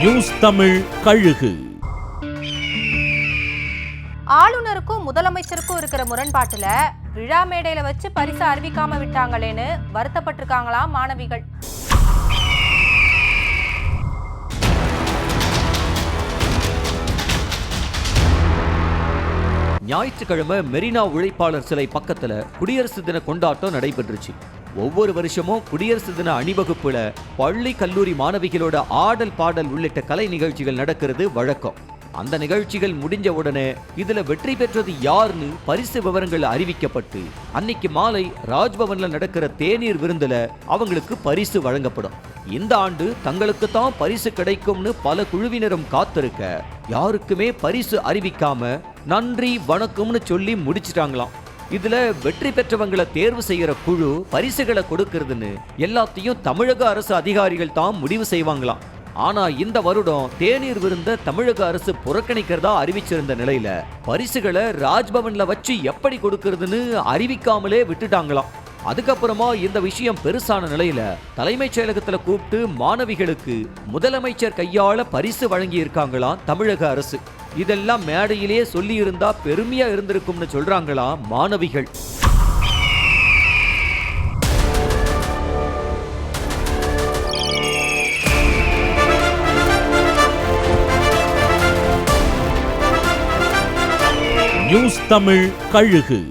News Tamil கழுகு. ஆளுநருக்கும் முதலமைச்சருக்கும் இருக்கிற முரண்பாட்டுல விழா மேடையில வச்சு பரிசு அறிவிக்காம விட்டாங்களேன்னு வருத்தப்பட்டிருக்காங்களாம் மாணவிகள். ஞாயிற்றுக்கிழமை மெரினா உழைப்பாளர் சிலை பக்கத்துல குடியரசு தின கொண்டாட்டம் நடைபெற்றுச்சு. ஒவ்வொரு வருஷமும் குடியரசு தின அணிவகுப்புல பள்ளி கல்லூரி மாணவிகளோட ஆடல் பாடல் உள்ளிட்ட கலை நிகழ்ச்சிகள் நடக்கிறது வழக்கம். அந்த நிகழ்ச்சிகள் முடிஞ்ச உடனே இதுல வெற்றி பெற்றது யாருன்னு பரிசு விவரங்கள் அறிவிக்கப்பட்டு அன்னைக்கு மாலை ராஜ்பவன்ல நடக்கிற தேநீர் விருந்துல அவங்களுக்கு பரிசு வழங்கப்படும். இந்த ஆண்டு தங்களுக்கு தான் பரிசு கிடைக்கும்னு பல குழுவினரும் காத்திருக்க யாருக்குமே பரிசு அறிவிக்காம நன்றி வணக்கம்னு சொல்லி முடிச்சிட்டாங்களாம். இதுல வெற்றி பெற்றவங்களை தேர்வு செய்யற குழு பரிசுகளை கொடுக்கறதுன்னு எல்லாத்தையும் தமிழக அரசு அதிகாரிகள் தான் முடிவு செய்வாங்களாம். ஆனா இந்த வருடம் தேநீர் விருந்த தமிழக அரசு புறக்கணிக்கிறதா அறிவிச்சிருந்த நிலையில பரிசுகளை ராஜ்பவன்ல வச்சு எப்படி கொடுக்கறதுன்னு அறிவிக்காமலே விட்டுட்டாங்களாம். அதுக்கப்புறமா இந்த விஷயம் பெருசான நிலையில தலைமைச் செயலகத்துல கூப்பிட்டு மாணவிகளுக்கு முதலமைச்சர் கையாள பரிசு வழங்கி இருக்காங்களாம் தமிழக அரசு. இதெல்லாம் மேடையிலே சொல்லி இருந்தா பெருமையா இருந்திருக்கும்னு சொல்றாங்களாம் மாணவிகள். நியூஸ் தமிழ் கழுகு.